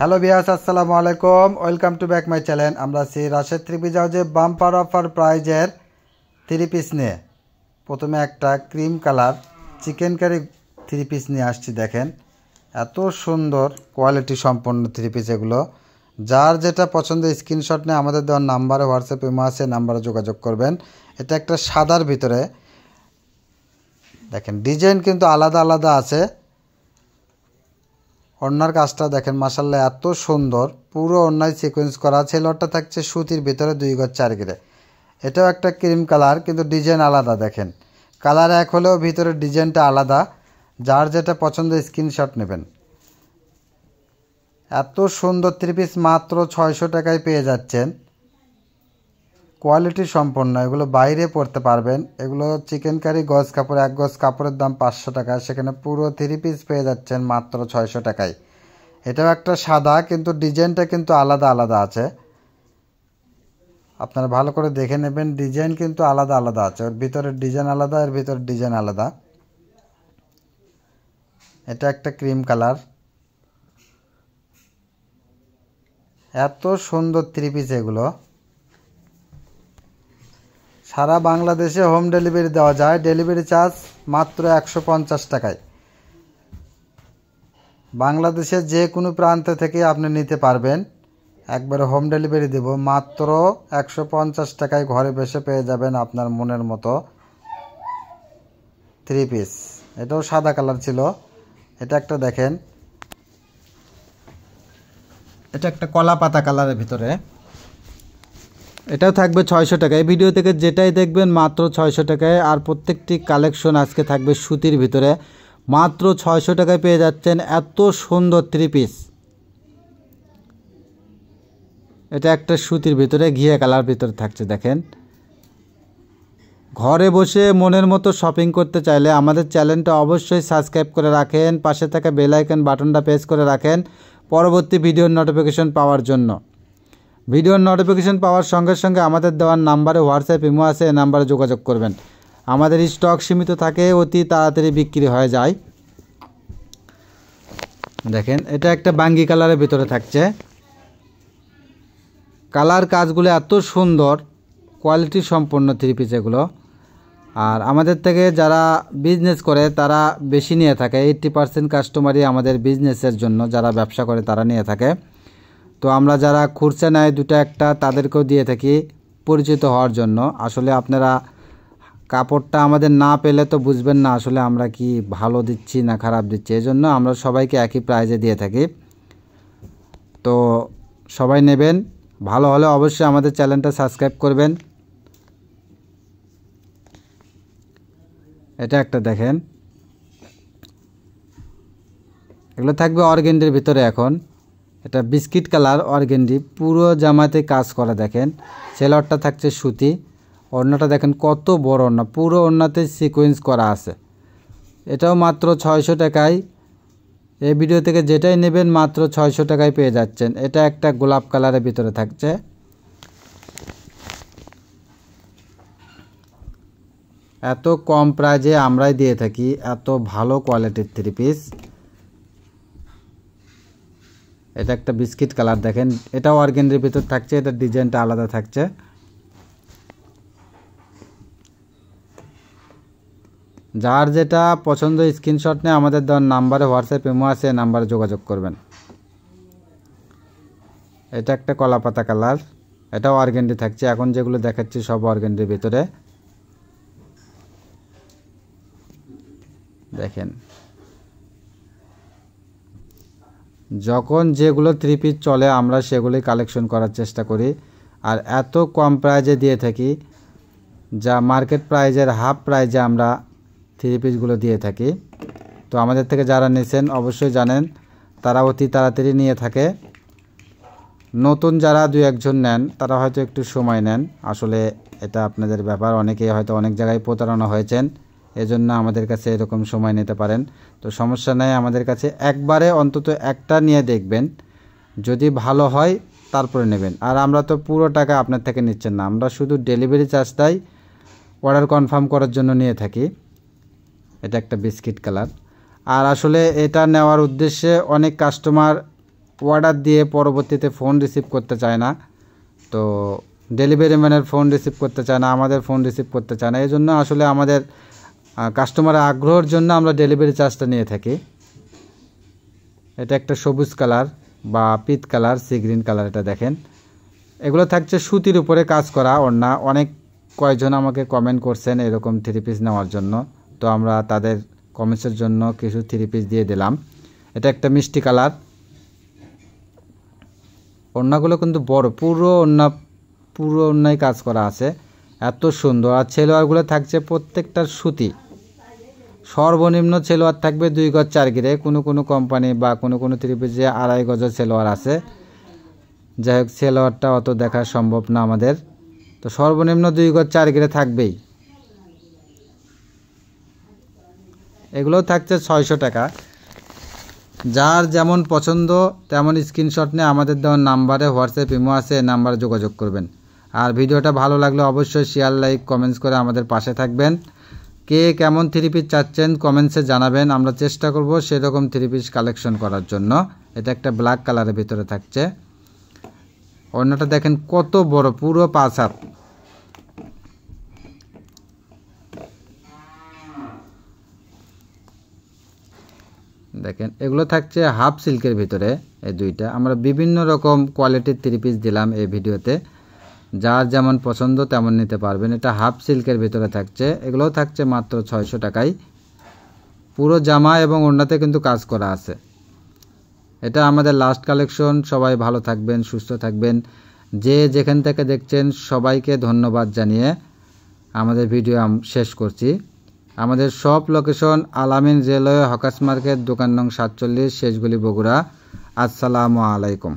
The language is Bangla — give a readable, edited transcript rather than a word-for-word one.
হ্যালো ভিউয়ার্স, আসসালামু আলাইকুম। Welcome to back my channel. আমরা আছি রাশেদ থ্রি পিস হাউসে বাম্পার অফার প্রাইজের থ্রি পিস নিয়ে। প্রথমে একটা cream colour chicken curry three piece নিয়ে আসছি। দেখেন এত সুন্দর কোয়ালিটি সম্পন্ন থ্রি পিস এগুলো। যার যেটা পছন্দ স্ক্রিনশট নিয়ে আমাদের দেওয়ার নাম্বারে হোয়াটসঅ্যাপে আছে, নাম্বারে যোগাযোগ করবেন। এটা একটা সাদার ভিতরে দেখেন ডিজাইন কিন্তু আলাদা আলাদা আছে। ওড়নার কাজটা দেখেন মাশাআল্লাহ এত সুন্দর, পুরো ওড়নায় সিকোয়েন্স করা। ছেলেরটা থাকছে সুতির ভিতরে 2 গজ 4 গিরে। এটাও একটা ক্রিম কালার, কিন্তু ডিজাইন আলাদা। দেখেন কালার এক হলেও ভিতরে ডিজাইনটা আলাদা। যার যেটা পছন্দ স্ক্রিনশট নেবেন। এত সুন্দর থ্রি পিস মাত্র 600 টাকায় পেয়ে যাচ্ছেন। কোয়ালিটি সম্পন্ন, এগুলো বাইরে পরতে পারবেন। এগুলো চিকেন কারি গজ কাপড়, 1 গজ কাপড়ের দাম 500 টাকা, সেখানে পুরো থ্রি পিস পেয়ে যাচ্ছেন মাত্র 600 টাকায়। এটাও একটা সাদা, কিন্তু ডিজাইনটা কিন্তু আলাদা আলাদা আছে। আপনারা ভালো করে দেখে নেবেন, ডিজাইন কিন্তু আলাদা আলাদা আছে। ওর ভিতরে ডিজাইন আলাদা, এর ভিতরে ডিজাইন আলাদা। এটা একটা ক্রিম কালার। এত সুন্দর থ্রি পিস এগুলো। সারা বাংলাদেশে হোম ডেলিভারি দেওয়া যায়। ডেলিভারি চার্জ মাত্র 150 টাকায়। বাংলাদেশের যে কোনো প্রান্ত থেকে আপনি নিতে পারবেন। একবারে হোম ডেলিভারি দেব মাত্র 150 টাকায়। ঘরে বসে পেয়ে যাবেন আপনার মনের মতো থ্রি পিস। এটাও সাদা কালার ছিল। এটা একটা দেখেন, এটা একটা কলা পাতা কালারের ভিতরে। এটাও থাকবে 600 টাকায়। ভিডিও থেকে যেটাই দেখবেন মাত্র 600 টাকায়। আর প্রত্যেকটি কালেকশন আজকে থাকবে সুতির ভিতরে। মাত্র 600 টাকায় পেয়ে যাচ্ছেন এত সুন্দর থ্রি পিস। এটা একটা সুতির ভিতরে ঘিয়া কালার ভিতরে থাকছে। দেখেন ঘরে বসে মনের মতো শপিং করতে চাইলে আমাদের চ্যানেলটা অবশ্যই সাবস্ক্রাইব করে রাখেন। পাশে থাকা বেল আইকন বাটনটা প্রেস করে রাখেন পরবর্তী ভিডিওর নোটিফিকেশন পাওয়ার জন্য। ভিডিওর নোটিফিকেশন পাওয়ার সঙ্গে সঙ্গে আমাদের দেওয়ার নাম্বারে হোয়াটসঅ্যাপ ইমো আছে, এই নাম্বারে যোগাযোগ করবেন। আমাদের স্টক সীমিত থাকে, অতি তাড়াতাড়ি বিক্রি হয়ে যায়। দেখেন এটা একটা বাঙ্গি কালারের ভিতরে থাকছে। কালার কাজগুলো এত সুন্দর, কোয়ালিটি সম্পন্ন থ্রি পিস এগুলো। আর আমাদের থেকে যারা বিজনেস করে তারা বেশি নিয়ে থাকে। 80% কাস্টমারই আমাদের বিজনেসের জন্য, যারা ব্যবসা করে তারা নিয়ে থাকে। তো আমরা যারা খুচরা নেয় দুটো একটা তাদেরকেও দিয়ে থাকি পরিচিত হওয়ার জন্য। আসলে আপনারা কাপড়টা আমাদের না পেলে তো বুঝবেন না আসলে আমরা কি ভালো দিচ্ছি না খারাপ দিচ্ছি। এই জন্য আমরা সবাইকে একই প্রাইজে দিয়ে থাকি। তো সবাই নেবেন। ভালো হলে অবশ্যই আমাদের চ্যানেলটা সাবস্ক্রাইব করবেন। এটা একটা দেখেন, এগুলো থাকবে অর্গেন্ডির ভিতরে। এখন এটা বিস্কিট কালার অর্গেন্ডি, পুরো জামাতে কাজ করা। দেখেন সেলরটা থাকছে সুতি। ওড়নাটা দেখেন কত বড় ওড়না, পুরো ওড়নাতে সিকোয়েন্স করা আছে। এটাও মাত্র 600 টাকায়। এই ভিডিও থেকে যেটাই নেবেন মাত্র 600 টাকায় পেয়ে যাচ্ছেন। এটা একটা গোলাপ কালারের ভিতরে থাকছে। এত কম প্রাইজে আমরাই দিয়ে থাকি এত ভালো কোয়ালিটির থ্রি পিস। এটা একটা বিস্কিট কালার দেখেন, এটাও অর্গেন্ডির ভিতর থাকছে। এটা ডিজাইনটা আলাদা থাকছে। যার যেটা পছন্দ স্ক্রিনশট নিয়ে আমাদের দেওয়ার নাম্বারে হোয়াটসঅ্যাপ ইমো আছে, নাম্বারে যোগাযোগ করবেন। এটা একটা কলা পাতা কালার, এটাও অর্গেন্ডি থাকছে। এখন যেগুলো দেখাচ্ছি সব অর্গেন্ডির ভিতরে। দেখেন যখন যেগুলো থ্রি পিস চলে আমরা সেগুলোই কালেকশন করার চেষ্টা করি। আর এত কম প্রাইজে দিয়ে থাকি, যা মার্কেট প্রাইজের হাফ প্রাইজে আমরা থ্রি পিসগুলো দিয়ে থাকি। তো আমাদের থেকে যারা নিয়েছেন অবশ্যই জানেন তারা অতি তাড়াতাড়ি নিয়ে থাকে। নতুন যারা 2-1 নেন তারা হয়তো একটু সময় নেন। আসলে এটা আপনাদের ব্যাপার। অনেকেই হয়তো অনেক জায়গায় প্রতারণা হয়েছেন, এজন্য আমাদের কাছে এরকম সময় নিতে পারেন। তো সমস্যা নেই, আমাদের কাছে একবারে অন্তত একটা নিয়ে দেখবেন, যদি ভালো হয় তারপরে নেবেন। আর আমরা তো পুরো টাকা আপনার থেকে নিচ্ছেন না, আমরা শুধু ডেলিভারি চার্জটাই অর্ডার কনফার্ম করার জন্য নিয়ে থাকি। এটা একটা বিস্কিট কালার। আর আসলে এটা নেওয়ার উদ্দেশ্যে অনেক কাস্টমার অর্ডার দিয়ে পরবর্তীতে ফোন রিসিভ করতে চায় না, তো ডেলিভারি ম্যানের ফোন রিসিভ করতে চায় না, আমাদের ফোন রিসিভ করতে চায় না। এই জন্য আসলে আমাদের কাস্টমারের আগ্রহের জন্য আমরা ডেলিভারি চার্জটা নিয়ে থাকি। এটা একটা সবুজ কালার বা পিত কালার, সি গ্রিন কালার, এটা দেখেন। এগুলো থাকছে সুতির উপরে কাজ করা ওড়না। অনেক কয়েকজন আমাকে কমেন্ট করছেন এরকম 3 পিস নেওয়ার জন্য, তো আমরা তাদের কমেন্টসের জন্য কিছু 3 পিস দিয়ে দিলাম। এটা একটা মিষ্টি কালার। ওড়নাগুলো কিন্তু বড়, পুরো ওড়নায় কাজ করা আছে, এত সুন্দর। আর সেলোয়ারগুলো থাকছে প্রত্যেকটার সুতি। সর্বনিম্ন সেলোয়ার থাকবে 2 গজ 4 গিরে, কোনো কোম্পানি বা কোনো 3 পিসে 2.5 গজের সেলোয়ার আছে। যাই হোক, সেলোয়ারটা অত দেখা সম্ভব না আমাদের, তো সর্বনিম্ন 2 গজ 4 গিরে থাকবেই। এগুলোও থাকছে 600 টাকা। যার যেমন পছন্দ তেমন স্ক্রিনশট নিয়ে আমাদের দেওয়ার নাম্বারে, হোয়াটসঅ্যাপ ইমো আছে, এই নাম্বারে যোগাযোগ করবেন। আর ভিডিওটা ভালো লাগলে অবশ্যই শেয়ার, লাইক, কমেন্টস করে আমাদের পাশে থাকবেন। কে কেমন 3 পিস চাচ্ছেন কমেন্টসে জানাবেন, আমরা চেষ্টা করব সেরকম 3 পিস কালেকশন করার জন্য। এটা একটা ব্ল্যাক কালারের ভিতরে থাকছে। ওড়নাটা দেখেন কত বড়, পুরো 5 হাত। দেখেন এগুলো থাকছে হাফ সিল্কের ভিতরে। এই দুইটা আমরা বিভিন্ন রকম কোয়ালিটির 3 পিস দিলাম এই ভিডিওতে, যার যেমন পছন্দ তেমন নিতে পারবেন। এটা হাফ সিল্কের ভিতরে থাকছে, এগুলোও থাকছে মাত্র 600 টাকায়। পুরো জামা এবং ওড়নাতে কিন্তু কাজ করা আছে। এটা আমাদের লাস্ট কালেকশন। সবাই ভালো থাকবেন, সুস্থ থাকবেন। যে যেখান থেকে দেখছেন সবাইকে ধন্যবাদ জানিয়ে আমাদের ভিডিও শেষ করছি। আমাদের সব লোকেশন আলামিন রেলওয়ে হকার্স মার্কেট, দোকান নং 47, শেষগুলি, বগুড়া। আসসালামু আলাইকুম।